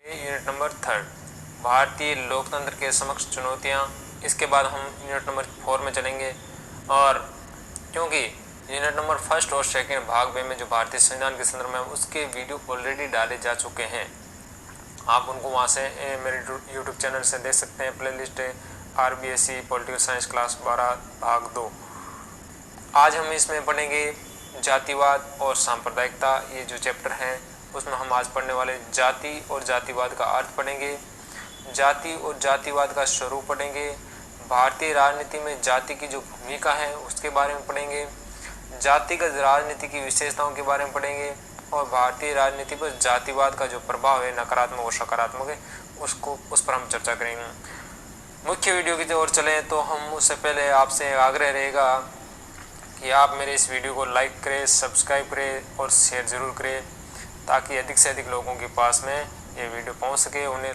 Unit number 3 भारतीय लोकतंत्र के समक्ष चुनौतियाँ। इसके बाद हम यूनिट नंबर 4 में चलेंगे। और क्योंकि यूनिट नंबर 1 और 2 भाग में जो भारतीय संविधान के संदर्भ में उसके वीडियो ऑलरेडी डाले जा चुके हैं, आप उनको वहाँ से मेरे यूट्यूब चैनल से देख सकते हैं। Playlist RBSC political science class 12 भाग 2। आज हम इसमें पढ़ेंगे जातिवाद और सांप्रदायिकता। ये जो चैप्टर हैं उसमें हम आज पढ़ने वाले जाति और जातिवाद का अर्थ पढ़ेंगे, जाति और जातिवाद का स्वरूप पढ़ेंगे, भारतीय राजनीति में जाति की जो भूमिका है उसके बारे में पढ़ेंगे, जातिगत राजनीति की विशेषताओं के बारे में पढ़ेंगे और भारतीय राजनीति पर जातिवाद का जो प्रभाव है, नकारात्मक और सकारात्मक है, उस पर हम चर्चा करेंगे। मुख्य वीडियो की ओर चलें तो हम उससे पहले आपसे आग्रह रहेगा कि आप मेरे इस वीडियो को लाइक करें, सब्सक्राइब करें और शेयर ज़रूर करें ताकि अधिक से अधिक लोगों के पास में ये वीडियो पहुंच सके उन्हें।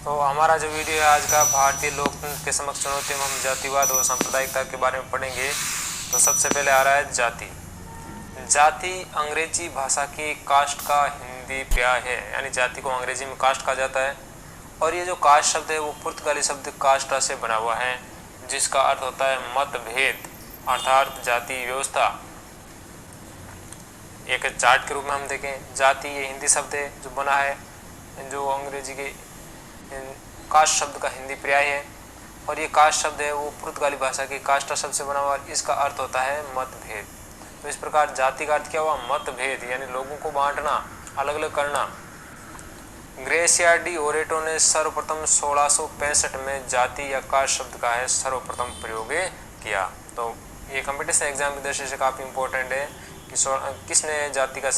तो हमारा जो वीडियो है आज का, भारतीय लोकतंत्र के समक्ष चुनौतियों में हम जातिवाद और सांप्रदायिकता के बारे में पढ़ेंगे। तो सबसे पहले आ रहा है जाति। जाति अंग्रेजी भाषा की कास्ट का हिंदी पर्याय है, यानी जाति को अंग्रेजी में कास्ट कहा जाता है। और ये जो कास्ट शब्द है वो पुर्तगाली शब्द कास्टा से बना हुआ है, जिसका अर्थ होता है मतभेद अर्थात जाति व्यवस्था। एक चार्ट के रूप में हम देखें, जाति ये हिंदी शब्द है जो बना है, जो अंग्रेजी के कास्ट शब्द का हिंदी पर्याय है। और ये कास्ट शब्द है वो पुर्तगाली भाषा की कास्टा शब्द से बना हुआ, इसका अर्थ होता है मतभेद। तो इस प्रकार जाति का अर्थ क्या हुआ? मतभेद, यानी लोगों को बांटना, अलग अलग करना। ग्रेसिया डी ओरेटो ने सर्वप्रथम 1665 में जाति या कास्ट शब्द का है सर्वप्रथम प्रयोग किया। तो ये कंपटीशन एग्जाम की दृष्टि से काफ़ी इंपॉर्टेंट है कि किसने जाति का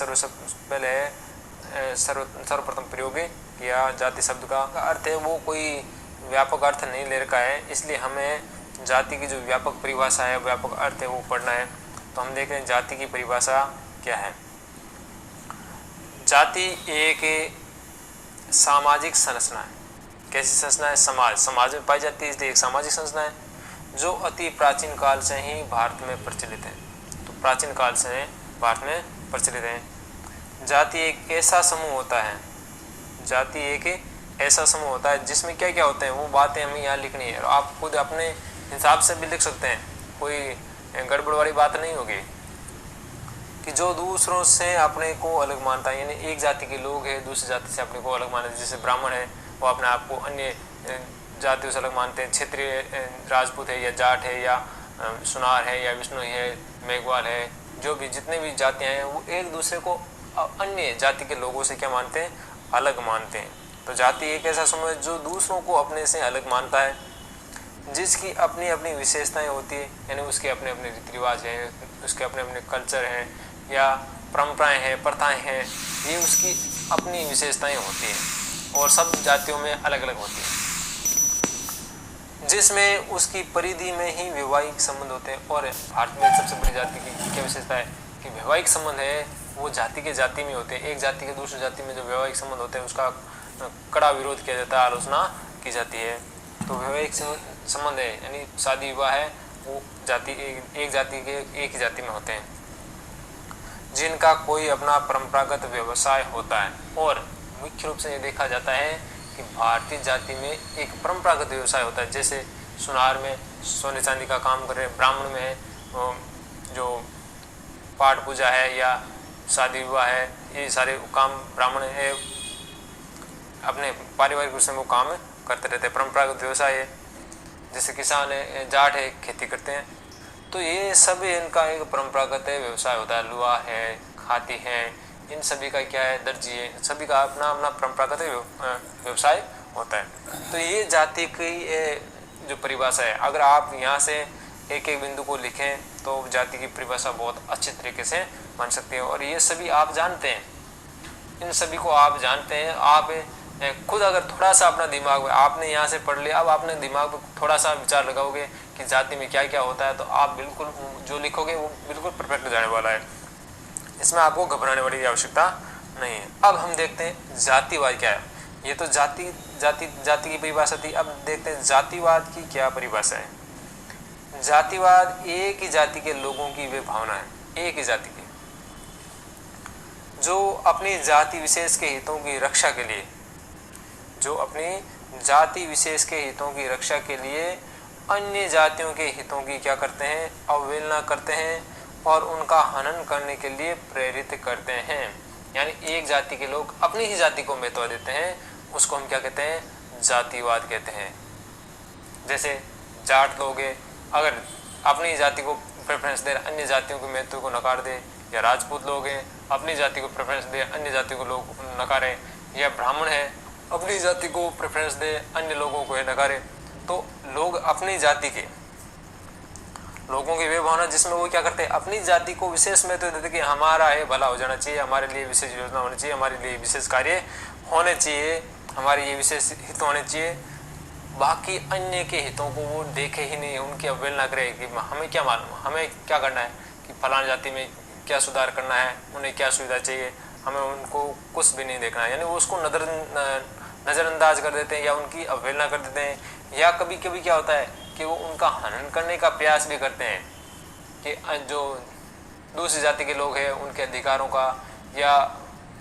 सर्वप्रथम प्रयोग किया। जाति शब्द का अर्थ है वो कोई व्यापक अर्थ नहीं ले रखा है, इसलिए हमें जाति की जो व्यापक परिभाषा है, व्यापक अर्थ है वो पढ़ना है। तो हम देख रहे हैं जाति की परिभाषा क्या है। जाति एक सामाजिक संरचना है। कैसी संरचना है? समाज में पाई जाती है, इसलिए एक सामाजिक संरचना है जो अति प्राचीन काल से ही भारत में प्रचलित है। तो प्राचीन काल से भारत में प्रचलित है। जाति एक ऐसा समूह होता है, जाति एक ऐसा समूह होता है जिसमें क्या क्या होते हैं वो बातें हमें यहाँ लिखनी है। और आप खुद अपने हिसाब से भी लिख सकते हैं, कोई गड़बड़ वाली बात नहीं होगी। कि जो दूसरों से अपने को अलग मानता है, यानी एक जाति के लोग हैं दूसरी जाति से अपने को अलग मानते हैं। जैसे ब्राह्मण है वो अपने आप को अन्य जातियों से अलग मानते हैं। क्षेत्रीय राजपूत है या जाट है या सुनार है या विष्णु है, मेघवाल है, जो भी जितने भी जातियाँ हैं वो एक दूसरे को अन्य जाति के लोगों से क्या मानते हैं? अलग मानते हैं। तो जाति एक ऐसा समूह है जो दूसरों को अपने से अलग मानता है, जिसकी अपनी अपनी विशेषताएं होती है, यानी उसके अपने अपने रीति रिवाज हैं, उसके अपने अपने कल्चर हैं या परंपराएं हैं, प्रथाएं हैं, ये उसकी अपनी विशेषताएं होती हैं और सब जातियों में अलग अलग होती हैं। जिसमें उसकी परिधि में ही वैवाहिक संबंध होते हैं। और भारत में सबसे बड़ी जाति की क्या विशेषता है कि वैवाहिक संबंध है वो जाति के जाति में होते हैं। एक जाति के दूसरी जाति में जो वैवाहिक संबंध होते हैं उसका कड़ा विरोध किया जाता है, आलोचना की जाती है। तो वैवाहिक संबंध है यानी शादी विवाह है वो जाति एक जाति के एक ही जाति में होते हैं, जिनका कोई अपना परंपरागत व्यवसाय होता है। और मुख्य रूप से ये देखा जाता है कि भारतीय जाति में एक परंपरागत व्यवसाय होता है। जैसे सुनार में सोने चांदी का काम कर रहे, ब्राह्मण में जो पाठ पूजा है या शादी विवाह है, ये सारे काम ब्राह्मण है अपने पारिवारिक रूप से वो काम करते रहते हैं, परंपरागत व्यवसाय है। जैसे किसान है, जाट है, खेती करते हैं। तो ये सब इनका एक परंपरागत व्यवसाय होता है। लुहा है, खाती है, इन सभी का क्या है? दर्जी है, सभी का अपना अपना परंपरागत व्यवसाय होता है। तो ये जाति की जो परिभाषा है, अगर आप यहाँ से एक एक बिंदु को लिखें तो जाति की परिभाषा बहुत अच्छी तरीके से बन सकती है। और ये सभी आप जानते हैं, इन सभी को आप जानते हैं। आप खुद अगर थोड़ा सा अपना दिमाग में आपने यहाँ से पढ़ लिया, अब आपने दिमाग में थोड़ा सा विचार लगाओगे कि जाति में क्या क्या होता है, तो आप बिल्कुल जो लिखोगे वो बिल्कुल परफेक्ट जाने वाला है। इसमें आपको घबराने वाली आवश्यकता नहीं है। अब हम देखते हैं जातिवाद क्या है। ये तो जाति की परिभाषा थी। अब देखते हैं जातिवाद की क्या परिभाषा है। जातिवाद एक ही जाति के लोगों की वे भावना है, एक ही जाति की, जो अपनी जाति विशेष के हितों की रक्षा के लिए जो अपनी जाति विशेष के हितों की रक्षा के लिए अन्य जातियों के हितों की क्या करते हैं, अवहेलना करते हैं और उनका हनन करने के लिए प्रेरित करते हैं। यानी एक जाति के लोग अपनी ही जाति को महत्व देते हैं, उसको हम क्या कहते हैं, जातिवाद कहते हैं। जैसे जाट लोग अगर अपनी जाति को प्रेफरेंस दे, अन्य जातियों के महत्व को नकार दे, या राजपूत लोग हैं अपनी जाति को प्रेफरेंस दे, अन्य जाति को लोग नकारे, या ब्राह्मण है अपनी जाति को प्रेफरेंस दे, अन्य लोगों को नकारे। तो लोग अपनी जाति के लोगों की वे भावना जिसमें वो क्या करते हैं, अपनी जाति को विशेष महत्व देते कि हमारा है भला हो जाना चाहिए, हमारे लिए विशेष योजना होनी चाहिए, हमारे लिए विशेष कार्य होने चाहिए, हमारे ये विशेष हित होने चाहिए। बाकी अन्य के हितों को वो देखे ही नहीं, उनकी अवहेलना करे कि हमें क्या मालूम, हमें क्या करना है कि फलाना जाति में क्या सुधार करना है, उन्हें क्या सुविधा चाहिए, हमें उनको कुछ भी नहीं देखना है। यानी वो उसको नज़रअंदाज कर देते हैं या उनकी अवहेलना कर देते हैं। या कभी कभी क्या होता है कि वो उनका हनन करने का प्रयास भी करते हैं कि जो दूसरी जाति के लोग हैं उनके अधिकारों का या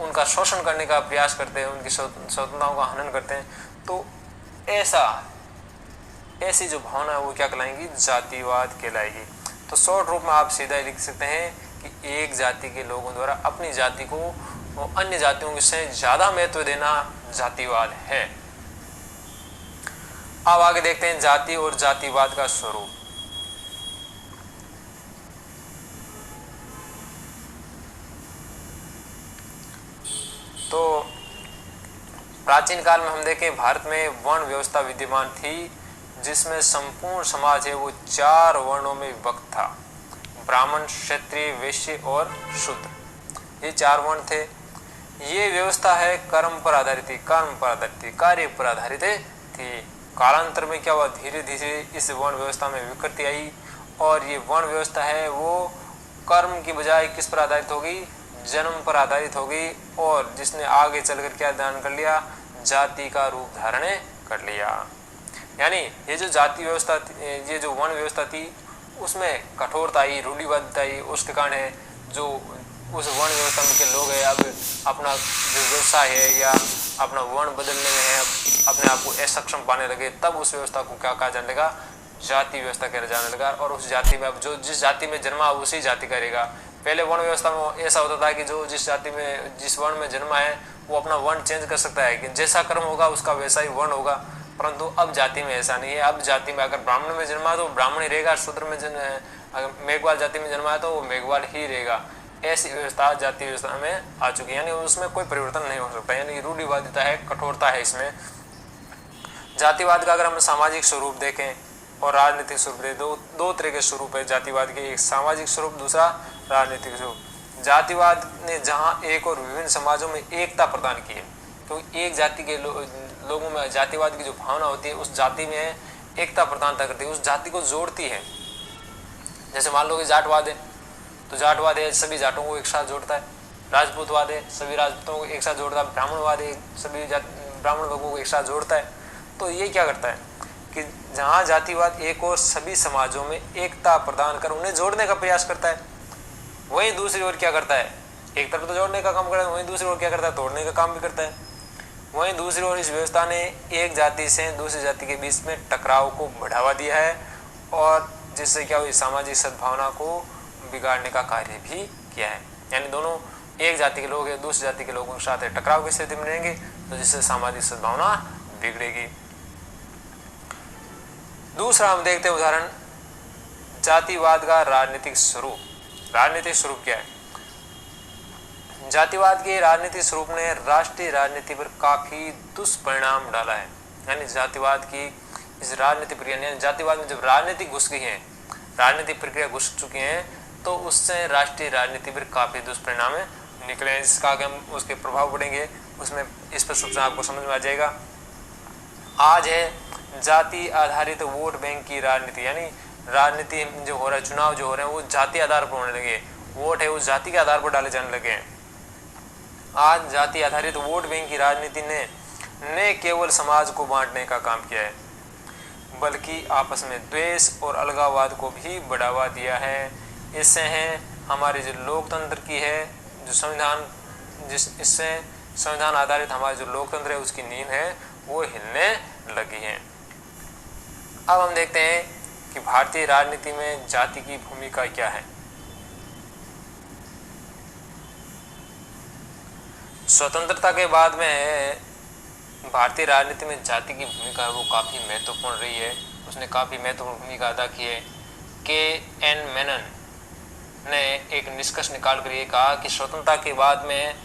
उनका शोषण करने का प्रयास करते हैं, उनकी स्वतंत्रताओं का हनन करते हैं। तो ऐसी जो भावना है वो क्या कहलाएंगी, जातिवाद कहलाएगी। तो शॉर्ट रूप में आप सीधा लिख सकते हैं कि एक जाति के लोगों द्वारा अपनी जाति को अन्य जातियों से ज़्यादा महत्व देना जातिवाद है। अब आगे देखते हैं जाति और जातिवाद का स्वरूप। तो प्राचीन काल में हम देखें भारत में वर्ण व्यवस्था विद्यमान थी, जिसमें संपूर्ण समाज है वो 4 वर्णों में विभक्त था, ब्राह्मण, क्षत्रिय, वैश्य और शूद्र, ये 4 वर्ण थे। ये व्यवस्था है कर्म पर आधारित थी, कार्य पर आधारित थी। कालांतर में क्या हुआ, धीरे धीरे इस वर्ण व्यवस्था में विकृति आई और ये वर्ण व्यवस्था है वो कर्म की बजाय किस पर आधारित होगी, जन्म पर आधारित होगी, और जिसने आगे चलकर क्या धारण कर लिया, जाति का रूप धारण कर लिया। यानी ये जो जाति व्यवस्था, ये जो वर्ण व्यवस्था थी उसमें कठोरता आई, रूढ़िवादिता आई। उसके कारण जो उस वर्ण व्यवस्था में के लोग हैं अब अपना जो व्यवसाय है या अपना वर्ण बदलने में है, अपने आप को असक्षम पाने लगे, तब उस व्यवस्था को क्या कहा जाने लगा, जाति व्यवस्था कहा जाने लगा। और उस जाति में अब जो जिस जाति में जन्मा उसी जाति करेगा। पहले वर्ण व्यवस्था में ऐसा होता था कि जो जिस जाति में जिस वर्ण में जन्मा है वो अपना वर्ण चेंज कर सकता है कि जैसा कर्म होगा उसका वैसा ही वर्ण होगा। परंतु अब जाति में ऐसा नहीं है। अब जाति में अगर ब्राह्मण में जन्मा है तो ब्राह्मण ही रहेगा, शूद्र में अगर मेघवाल जाति में जन्मा है तो वो मेघवाल ही रहेगा। ऐसी व्यवस्था जाति व्यवस्था में आ चुकी है, यानी उसमें कोई परिवर्तन नहीं हो सकता। यानी रूढ़िवादिता है, कठोरता है इसमें। जातिवाद का अगर हम सामाजिक स्वरूप देखें और राजनीतिक स्वरूप देखें, दो तरह के स्वरूप है जातिवाद के, एक सामाजिक स्वरूप, दूसरा राजनीतिक स्वरूप। जातिवाद ने जहाँ एक और विभिन्न समाजों में एकता प्रदान की है, तो एक जाति के लोगों में जातिवाद की जो भावना होती है उस जाति में एकता प्रदान करती है, उस जाति को जोड़ती है। जैसे मान लो कि जाटवाद है तो जाटवाद है सभी जाटों को एक साथ जोड़ता है, राजपूतवाद है सभी राजपूतों को एक साथ जोड़ता है, ब्राह्मणवाद है सभी ब्राह्मण लोगों को एक साथ जोड़ता है। तो ये क्या करता है कि जहाँ जातिवाद एक और सभी समाजों में एकता प्रदान कर उन्हें जोड़ने का प्रयास करता है, वहीं दूसरी ओर क्या करता है, एक तरफ तो जोड़ने का काम करता है, वहीं दूसरी ओर क्या करता है, तोड़ने का काम भी करता है। वहीं दूसरी ओर इस व्यवस्था ने एक जाति से दूसरी जाति के बीच में टकराव को बढ़ावा दिया है और जिससे क्या हुई, सामाजिक सद्भावना को बिगाड़ने का कार्य भी किया है। यानी दोनों एक जाति के लोग हैं दूसरी जाति के लोगों के साथ टकराव की स्थिति में रहेंगे तो जिससे सामाजिक सद्भावना बिगड़ेगी। दूसरा हम देखते हैं उदाहरण जातिवाद का राजनीतिक स्वरूप। राजनीतिक स्वरूप क्या है? जातिवाद के राजनीतिक स्वरूप ने राष्ट्रीय राजनीति पर काफी दुष्परिणाम डाला है। यानी जातिवाद की इस राजनीतिक प्रक्रिया, जातिवाद में जब राजनीति घुस गई है, राजनीतिक प्रक्रिया घुस चुकी है तो उससे राष्ट्रीय राजनीति पर काफी दुष्परिणाम निकले हैं, जिसका आगे हम उसके प्रभाव पड़ेंगे उसमें स्पष्ट रूप से आपको समझ में आ जाएगा। आज है जाति आधारित वोट बैंक की राजनीति, यानी राजनीति जो हो रहा है, चुनाव जो हो रहे हैं वो जाति आधार पर होने लगे, वोट है उस जाति के आधार पर डाले जाने लगे हैं। आज जाति आधारित वोट बैंक की राजनीति ने न केवल समाज को बांटने का काम किया है बल्कि आपस में द्वेष और अलगाववाद को भी बढ़ावा दिया है। इससे है हमारे जो लोकतंत्र की है जो संविधान, इससे संविधान आधारित हमारा जो लोकतंत्र है उसकी नींव है वो हिलने लगी है। अब हम देखते हैं कि भारतीय राजनीति में जाति की भूमिका क्या है। स्वतंत्रता के बाद में भारतीय राजनीति में जाति की भूमिका है वो काफ़ी महत्वपूर्ण रही है। उसने काफ़ी महत्वपूर्ण भूमिका अदा की है। के.एन. मेनन ने एक निष्कर्ष निकाल कर ये कहा कि स्वतंत्रता के बाद में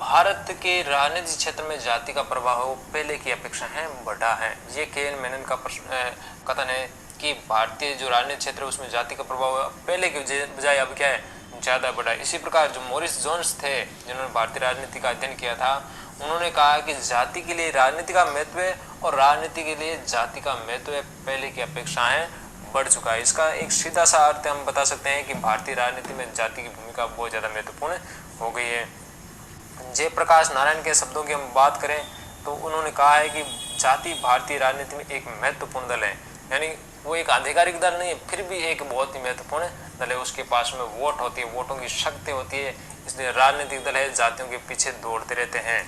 भारत के राजनीतिक क्षेत्र में जाति का प्रभाव पहले की अपेक्षा है बढ़ा है। ये के.एन. मेनन का कथन है कि भारतीय जो राजनीतिक क्षेत्र है उसमें जाति का प्रभाव पहले के बजाय अब क्या है, ज़्यादा बढ़ा है। इसी प्रकार जो मॉरिस जोन्स थे जिन्होंने भारतीय राजनीति का अध्ययन किया था, उन्होंने कहा कि जाति के लिए राजनीति का महत्व और राजनीति के लिए जाति का महत्व पहले की अपेक्षाएं बढ़ चुका है। इसका एक सीधा सा अर्थ हम बता सकते हैं कि भारतीय राजनीति में जाति की भूमिका बहुत ज़्यादा महत्वपूर्ण हो गई है। जयप्रकाश नारायण के शब्दों की हम बात करें तो उन्होंने कहा है कि जाति भारतीय राजनीति में एक महत्वपूर्ण दल है, यानी वो एक आधिकारिक दल नहीं है, फिर भी एक बहुत ही महत्वपूर्ण दल है। उसके पास में वोट होती है, वोटों की शक्ति होती है, इसलिए राजनीतिक दल है जातियों के पीछे दौड़ते रहते हैं।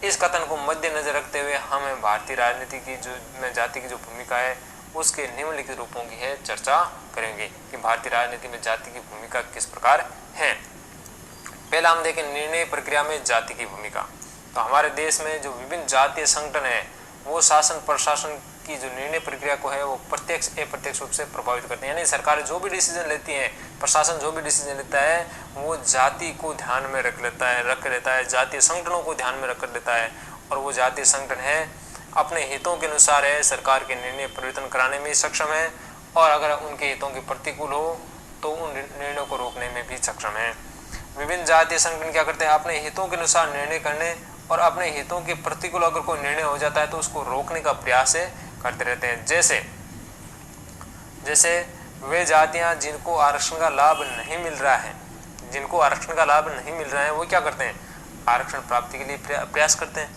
इस कथन को मद्देनजर रखते हुए हमें भारतीय राजनीति की जो जाति की जो भूमिका है उसके निम्नलिखित रूपों की है चर्चा करेंगे कि भारतीय राजनीति में जाति की भूमिका किस प्रकार है। पहला हम देखें निर्णय प्रक्रिया में जाति की भूमिका। तो हमारे देश में जो विभिन्न जातीय संगठन है वो शासन प्रशासन की जो निर्णय प्रक्रिया को है वो प्रत्यक्ष अप्रत्यक्ष रूप से प्रभावित करते हैं। यानी सरकार जो भी डिसीजन लेती है, प्रशासन जो भी डिसीजन लेता है वो जाति को ध्यान में रख लेता है, जातीय संगठनों को ध्यान में रख लेता है। और वो जातीय संगठन है अपने हितों के अनुसार है सरकार के निर्णय परिवर्तन कराने में सक्षम है, और अगर उनके हितों के प्रतिकूल हो तो उन निर्णयों को रोकने में भी सक्षम है। विभिन्न जातीय संगठन क्या करते हैं, अपने हितों के अनुसार निर्णय करने और अपने हितों के प्रतिकूल अगर कोई निर्णय हो जाता है तो उसको रोकने का प्रयास करते रहते हैं। जैसे वे जातियां जिनको आरक्षण का लाभ नहीं मिल रहा है, वो क्या करते हैं, आरक्षण प्राप्ति के लिए प्रयास करते हैं।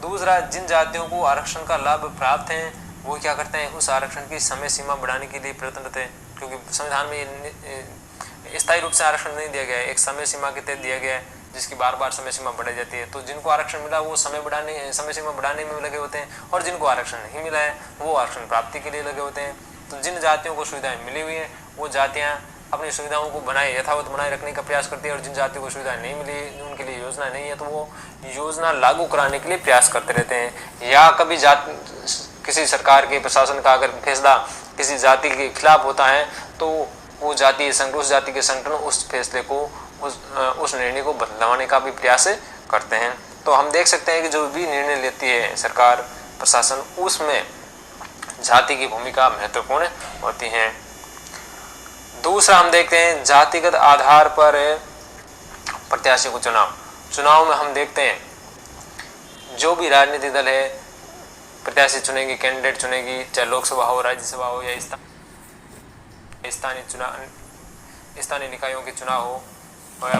दूसरा, जिन जातियों को आरक्षण का लाभ प्राप्त है वो क्या करते हैं, उस आरक्षण की समय सीमा बढ़ाने के लिए प्रयत्न करते हैं, क्योंकि संविधान में स्थायी रूप से आरक्षण नहीं दिया गया है, एक समय सीमा के तहत दिया गया है जिसकी बार बार समय सीमा बढ़ाई जाती है। तो जिनको आरक्षण मिला वो समय सीमा बढ़ाने में लगे होते हैं, और जिनको आरक्षण नहीं मिला है वो आरक्षण प्राप्ति के लिए लगे होते हैं। तो जिन जातियों को सुविधाएं मिली हुई है वो जातियां अपनी सुविधाओं को यथावत बनाए रखने का प्रयास करती है, और जिन जातियों को सुविधाएं नहीं मिली, उनके लिए योजना नहीं है, तो वो योजना लागू कराने के लिए प्रयास करते रहते हैं। या कभी किसी सरकार के प्रशासन का अगर फैसला किसी जाति के खिलाफ होता है तो वो उस जाति के संगठन उस फैसले को उस निर्णय को बदलवाने का भी प्रयास करते हैं। तो हम देख सकते हैं कि जो भी निर्णय लेती है सरकार प्रशासन उसमें जाति की भूमिका महत्वपूर्ण होती है। दूसरा हम देखते हैं जातिगत आधार पर प्रत्याशी को चुनाव में हम देखते हैं जो भी राजनीतिक दल है प्रत्याशी चुनेगी, कैंडिडेट चुनेगी, चाहे लोकसभा हो, राज्यसभा हो या स्थानीय निकायों के चुनाव हो या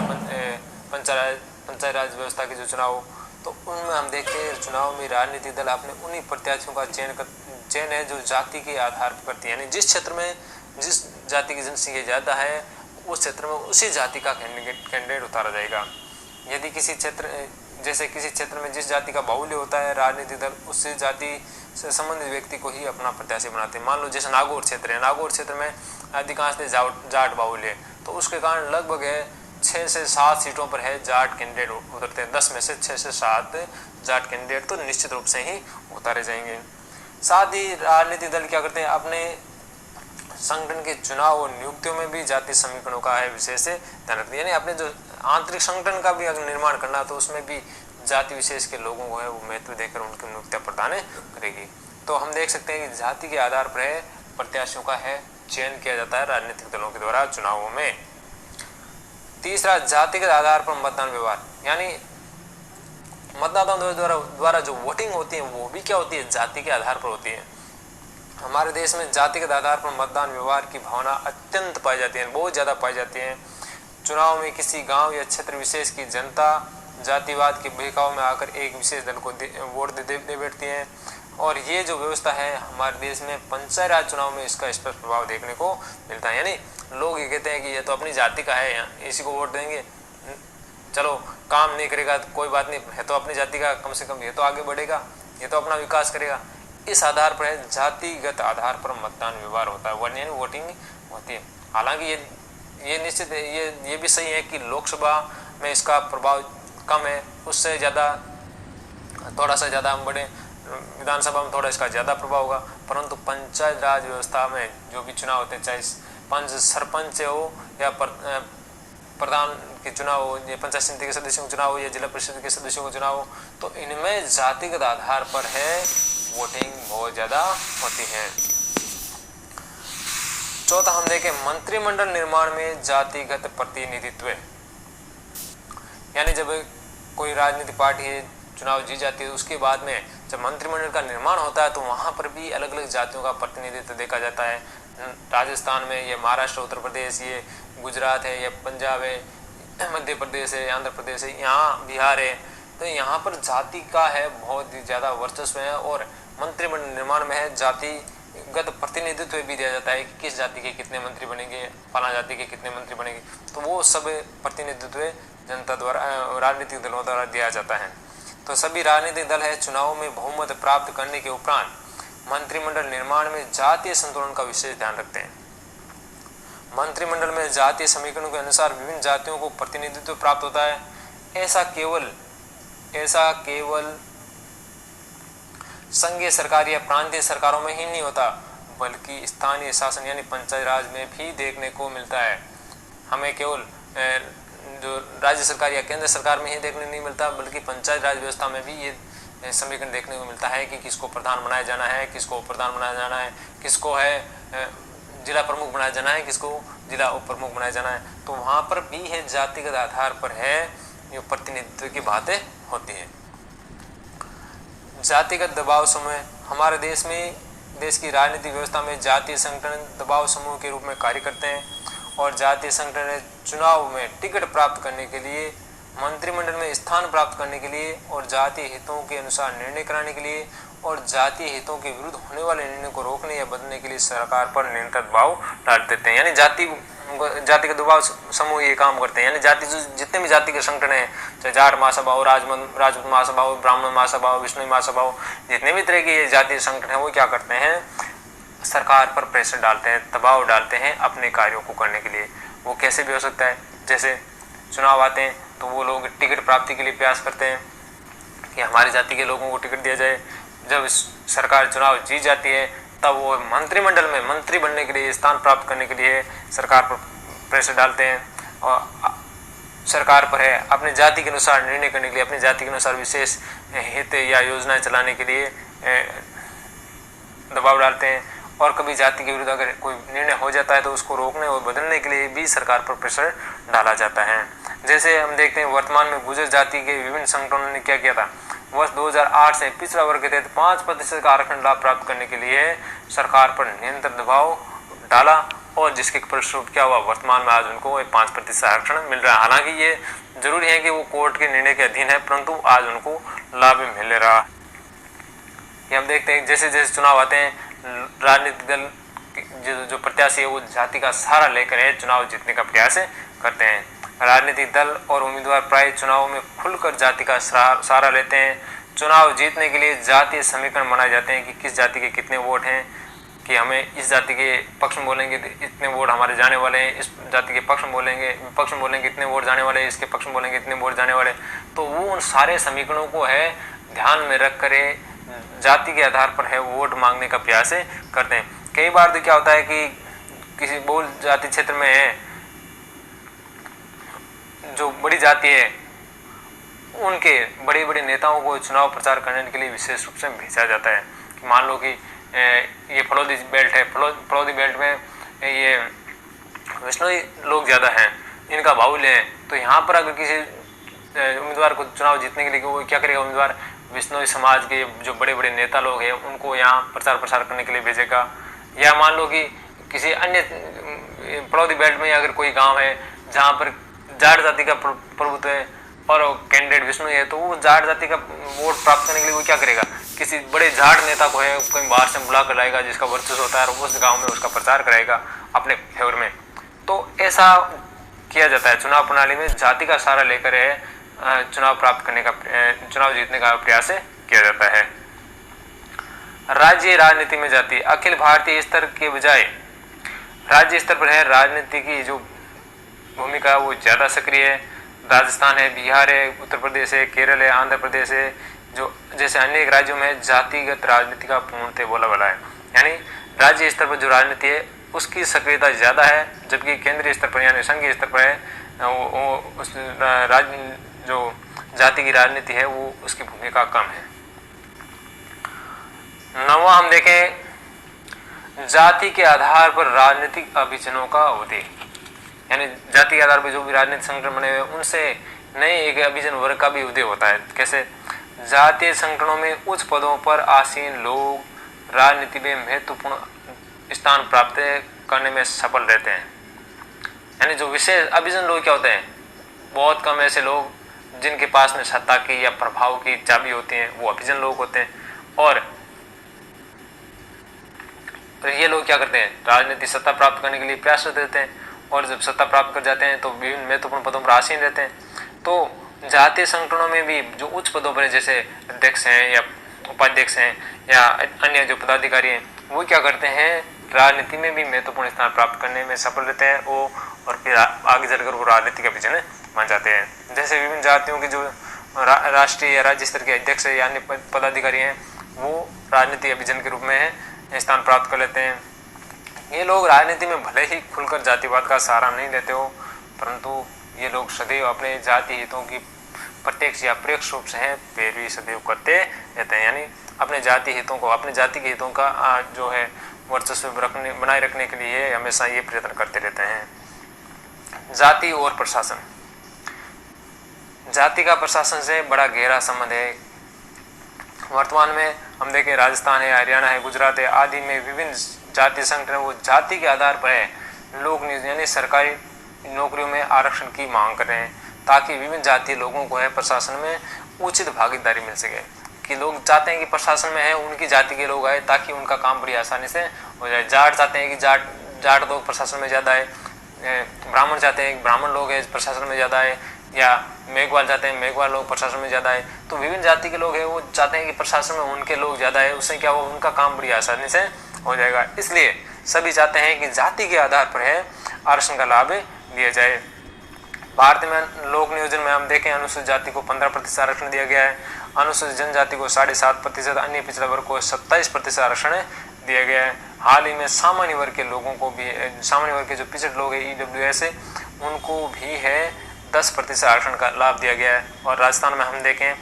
पंचायत राज व्यवस्था के जो चुनाव हो, तो उनमें हम देखते हैं चुनाव में राजनीतिक दल अपने उन्हीं प्रत्याशियों का चयन है जो जाति के आधार पर करती है। यानी जिस क्षेत्र में जिस जाति की जनसंख्या ज़्यादा है उस क्षेत्र में उसी जाति का कैंडिडेट उतारा जाएगा। यदि किसी क्षेत्र में जिस जाति का बाहुल्य होता है राजनीतिक दल उसी जाति से संबंधित व्यक्ति को ही अपना प्रत्याशी बनाते हैं। मान लो जैसे नागौर क्षेत्र में अधिकांश जाट बाहुल्य है, तो उसके कारण लगभग 6 से 7 सीटों पर है जाट कैंडिडेट उतरते हैं। 10 में से 6 से 7 जाट कैंडिडेट तो निश्चित रूप से ही उतारे जाएंगे। साथ ही राजनीतिक दल क्या करते हैं, अपने संगठन के चुनाव और नियुक्तियों में भी जाति समीकरणों का है विशेष ध्यान रखते हैं। यानी अपने जो आंतरिक संगठन का भी अगर निर्माण करना तो उसमें भी जाति विशेष के लोगों को है वो महत्व देकर उनकी नियुक्तियां प्रदान करेगी। तो हम देख सकते हैं कि जाति के आधार पर है प्रत्याशियों का है चयन किया जाता है राजनीतिक दलों के द्वारा चुनावों में। तीसरा, जातिगत आधार पर मतदान व्यवहार, यानी मतदाताओं द्वारा जो वोटिंग होती है वो भी क्या होती है, जाति के आधार पर होती है। हमारे देश में जातिगत आधार पर मतदान व्यवहार की भावना अत्यंत पाई जाती है, बहुत ज़्यादा पाई जाती है। चुनाव में किसी गांव या क्षेत्र विशेष की जनता जातिवाद के बहकाव में आकर एक विशेष दल को वोट दे बैठती है, और ये जो व्यवस्था है हमारे देश में पंचायत राज चुनाव में इसका स्पष्ट प्रभाव देखने को मिलता है। यानी लोग ये कहते हैं कि ये तो अपनी जाति का है, यहाँ इसी को वोट देंगे, चलो काम नहीं करेगा तो कोई बात नहीं, है तो अपनी जाति का, कम से कम ये तो आगे बढ़ेगा, ये तो अपना विकास करेगा। इस आधार पर है, जातिगत आधार पर मतदान व्यवहार होता है, यानी वोटिंग होती है। हालांकि ये निश्चित है, ये भी सही है कि लोकसभा में इसका प्रभाव कम है, उससे ज़्यादा थोड़ा सा ज़्यादा हम बढ़े, विधानसभा में थोड़ा इसका ज़्यादा प्रभाव होगा। परंतु पंचायत राज व्यवस्था में जो भी चुनाव होते हैं, चाहे पंच सरपंच हो या प्रधान के चुनाव हो, या पंचायत समिति के सदस्यों का चुनाव हो, या जिला परिषद के सदस्यों का चुनाव हो, तो इनमें जातिगत आधार पर है वोटिंग बहुत ज़्यादा होती है। चौथा हम देखें, मंत्रिमंडल निर्माण में जातिगत प्रतिनिधित्व, यानी जब कोई राजनीतिक पार्टी चुनाव जीत जाती है, उसके बाद में जब मंत्रिमंडल का निर्माण होता है तो वहाँ पर भी अलग अलग जातियों का प्रतिनिधित्व देखा जाता है। राजस्थान में, ये महाराष्ट्र, उत्तर प्रदेश, ये गुजरात है, या पंजाब है, मध्य प्रदेश है, आंध्र प्रदेश है, यहाँ बिहार है, तो यहाँ पर जाति का है बहुत ही ज़्यादा वर्चस्व है। और मंत्रिमंडल निर्माण में है जातिगत प्रतिनिधित्व भी दिया जाता है कि किस जाति के कितने मंत्री बनेंगे, फला जाति के कितने मंत्री बनेंगे, तो वो सब प्रतिनिधित्व जनता द्वारा, राजनीतिक दलों द्वारा दिया जाता है। तो सभी राजनीतिक दल है चुनाव में बहुमत प्राप्त करने के उपरांत मंत्रिमंडल निर्माण में जातीय संतुलन का विशेष ध्यान रखते हैं। मंत्रिमंडल में जातीय समीकरणों के अनुसार विभिन्न जातियों को प्रतिनिधित्व प्राप्त होता है। ऐसा केवल संघीय सरकार या प्रांतीय सरकारों में ही नहीं होता, बल्कि स्थानीय शासन यानी पंचायत राज में भी देखने को मिलता है। हमें केवल जो राज्य सरकार या केंद्र सरकार में ही देखने नहीं मिलता, बल्कि पंचायत राज व्यवस्था में भी ये समीकरण देखने को मिलता है कि किसको प्रधान बनाया जाना है, किसको प्रधान बनाया जाना है, किसको है जिला प्रमुख बनाया जाना है, किसको जिला उप प्रमुख बनाया जाना है। तो वहाँ पर भी है जातिगत आधार पर है ये प्रतिनिधित्व की बातें होती है। जातिगत दबाव समूह, हमारे देश की राजनीतिक व्यवस्था में जातीय संगठन दबाव समूह के रूप में कार्य करते हैं, और जातीय संगठन चुनाव में टिकट प्राप्त करने के लिए, मंत्रिमंडल में स्थान प्राप्त करने के लिए, और जातीय हितों के अनुसार निर्णय कराने के लिए, और जातीय हितों के विरुद्ध होने वाले निर्णय को रोकने या बदलने के लिए सरकार पर निरंतर दबाव डाल देते हैं। यानी जाति के दबाव समूह ये काम करते हैं। यानी जाति जितने भी जाति के संगठन हैं, चाहे जाट महासभा हो, राजपूत महासभा हो, ब्राह्मण महासभा हो, विष्णु महासभा हो, जितने भी तरह के ये जातीय संगठन हैं, वो क्या करते हैं, सरकार पर प्रेशर डालते हैं, दबाव डालते हैं अपने कार्यों को करने के लिए। वो कैसे भी हो सकता है, जैसे चुनाव आते हैं तो वो लोग टिकट प्राप्ति के लिए प्रयास करते हैं कि हमारी जाति के लोगों को टिकट दिया जाए। जब सरकार चुनाव जीत जाती है तब वो मंत्रिमंडल में मंत्री बनने के लिए, स्थान प्राप्त करने के लिए सरकार पर प्रेशर डालते हैं, और सरकार पर है अपनी जाति के अनुसार निर्णय करने के लिए, अपनी जाति के अनुसार विशेष हित या योजनाएं चलाने के लिए दबाव डालते हैं। और कभी जाति के विरुद्ध अगर कोई निर्णय हो जाता है तो उसको रोकने और बदलने के लिए भी सरकार पर प्रेशर डाला जाता है। जैसे हम देखते हैं वर्तमान में गुर्जर जाति के विभिन्न संगठनों ने क्या किया था, वर्ष 2008 से पिछड़ा वर्ग के तहत 5% का आरक्षण लाभ प्राप्त करने के लिए सरकार पर निरंतर दबाव डाला, और जिसके फलस्वरूप क्या हुआ, वर्तमान में आज उनको 5% आरक्षण मिल रहा है। हालांकि ये जरूरी है कि वो कोर्ट के निर्णय के अधीन है, परंतु आज उनको लाभ मिल रहा है। ये हम देखते हैं जैसे जैसे चुनाव आते हैं, राजनीतिक दल जो प्रत्याशी है वो जाति का सहारा लेकर चुनाव जीतने का प्रयास करते हैं। राजनीतिक दल और उम्मीदवार प्राय चुनाव में खुलकर जाति का सहारा लेते हैं। चुनाव जीतने के लिए जातीय समीकरण बनाए जाते हैं कि किस जाति के कितने वोट हैं, कि हमें इस जाति के पक्ष में बोलेंगे तो इतने वोट हमारे जाने वाले हैं, इस जाति के पक्ष में बोलेंगे इतने वोट जाने वाले हैं, इसके पक्ष में बोलेंगे इतने वोट जाने वाले। तो वो उन सारे समीकरणों को ध्यान में रख कर जाति के आधार पर वोट मांगने का प्रयास करते हैं। कई बार तो क्या होता है कि किसी बहुल जाति क्षेत्र में जो बड़ी जाति है उनके बड़े बड़े नेताओं को चुनाव प्रचार करने के लिए विशेष रूप से भेजा जाता है। मान लो कि ये फलोदी बेल्ट है, फलोदी बेल्ट में ये वैष्णवी लोग ज़्यादा हैं, इनका बाहुल्य है, तो यहाँ पर अगर किसी उम्मीदवार को चुनाव जीतने के लिए वो क्या करेगा, उम्मीदवार विष्णोई समाज के जो बड़े बड़े नेता लोग हैं उनको यहाँ प्रचार प्रसार करने के लिए भेजेगा। या मान लो कि किसी अन्य फलोदी बेल्ट में अगर कोई गांव है जहाँ पर जाट जाति का प्रभुत्व है और कैंडिडेट विष्णु है, तो वो जाट जाति का वोट प्राप्त करने के लिए वो क्या करेगा, किसी बड़े जाट नेता को कोई बाहर से बुला कर लाएगा जिसका वर्चस्व होता है और उस गाँव में उसका प्रचार कराएगा अपने फेवर में। तो ऐसा किया जाता है। चुनाव प्रणाली में जाति का सहारा लेकर चुनाव प्राप्त करने का चुनाव जीतने का प्रयास किया जाता है। राज्य राजनीति में जाति अखिल भारतीय स्तर के बजाय राज्य स्तर पर है राजनीति की जो भूमिका वो ज़्यादा सक्रिय है। राजस्थान है, बिहार है, उत्तर प्रदेश है, केरल है, आंध्र प्रदेश है, जो जैसे अनेक राज्यों में जातिगत राजनीति का पूर्णतः बोलाबाला है। यानी राज्य स्तर पर जो राजनीति है उसकी सक्रियता ज़्यादा है, जबकि केंद्रीय स्तर पर यानी संघीय स्तर पर है वो उस राज्य जो जाति की राजनीति है वो उसकी भूमिका कम है। नौवां हम देखें जाति के आधार पर राजनीतिक अभिजनों का उदय, यानी जाति के आधार पर जो भी राजनीतिक संगठन बने हुए उनसे नए एक अभिजन वर्ग का भी उदय होता है। कैसे? जातीय संगठनों में उच्च पदों पर आसीन लोग राजनीति में महत्वपूर्ण स्थान प्राप्त करने में सफल रहते हैं। यानी जो विशेष अभिजन लोग क्या होते हैं, बहुत कम ऐसे लोग जिनके पास में सत्ता की या प्रभाव की चाबी होती है वो अभिजन लोग होते हैं। और ये लोग क्या करते हैं, राजनीतिक सत्ता प्राप्त करने के लिए प्रयासरत रहते हैं और जब सत्ता प्राप्त कर जाते हैं तो विभिन्न महत्वपूर्ण पदों पर आसीन रहते हैं। तो जातीय संगठनों में भी जो उच्च पदों पर जैसे अध्यक्ष हैं या उपाध्यक्ष हैं या अन्य जो पदाधिकारी हैं वो क्या करते हैं, राजनीति में भी महत्वपूर्ण स्थान प्राप्त करने में सफल रहते हैं वो, और फिर आगे चलकर वो राजनीतिक अभिजन बन जाते हैं। जैसे विभिन्न जातियों के जो राष्ट्रीय या राज्य स्तर के अध्यक्ष या अन्य पदाधिकारी हैं वो राजनीतिक अभिजन के रूप में स्थान प्राप्त कर लेते हैं। ये लोग राजनीति में भले ही खुलकर जातिवाद का सहारा नहीं लेते हो, परंतु ये लोग सदैव अपने जाति हितों की प्रत्यक्ष या अप्रत्यक्ष रूप से है पैरवी सदैव करते रहते हैं। यानी अपने जाति हितों को, अपने जाति के हितों का जो है वर्चस्व बनाए रखने के लिए हमेशा ये प्रयत्न करते रहते हैं। जाति और प्रशासन, जाति का प्रशासन से बड़ा गहरा संबंध है। वर्तमान में हम देखें राजस्थान है, हरियाणा है, गुजरात है आदि में विभिन्न जातीय संगठन वो जाति के आधार पर है लोग यानी सरकारी नौकरियों में आरक्षण की मांग कर रहे हैं ताकि विभिन्न जातीय लोगों को है प्रशासन में उचित भागीदारी मिल सके। कि लोग चाहते हैं कि प्रशासन में है उनकी जाति के लोग आए ताकि उनका काम बड़ी आसानी से हो जाए। जाट चाहते हैं कि जाट लोग प्रशासन में ज़्यादा है, ब्राह्मण चाहते हैं कि ब्राह्मण लोग हैं प्रशासन में ज़्यादा है, या मेघवाल चाहते हैं मेघवाल लोग प्रशासन में ज़्यादा है। तो विभिन्न जाति के लोग हैं वो चाहते हैं कि प्रशासन में उनके लोग ज़्यादा है, उससे क्या हो उनका काम बड़ी आसानी से हो जाएगा। इसलिए सभी चाहते हैं कि जाति के आधार पर है आरक्षण का लाभ दिया जाए। भारत में लोक नियोजन में हम देखें अनुसूचित जाति को 15% आरक्षण दिया गया है, अनुसूचित जनजाति को 7.5%, अन्य पिछड़ा वर्ग को 27% आरक्षण दिया गया है। हाल ही में सामान्य वर्ग के लोगों को भी, सामान्य वर्ग के जो पिछड़े लोग हैं EWS है उनको भी है 10% आरक्षण का लाभ दिया गया है। और राजस्थान में हम देखें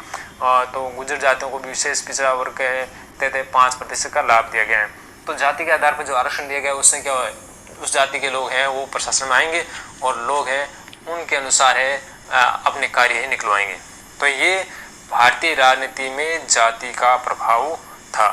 तो गुर्जर जातियों को भी विशेष पिछड़ा वर्ग के 5% का लाभ दिया गया है। तो जाति के आधार पर जो आरक्षण दिया गया है उससे क्या है उस जाति के लोग हैं वो प्रशासन में आएंगे और लोग हैं उनके अनुसार है अपने कार्य निकलवाएंगे। तो ये भारतीय राजनीति में जाति का प्रभाव था।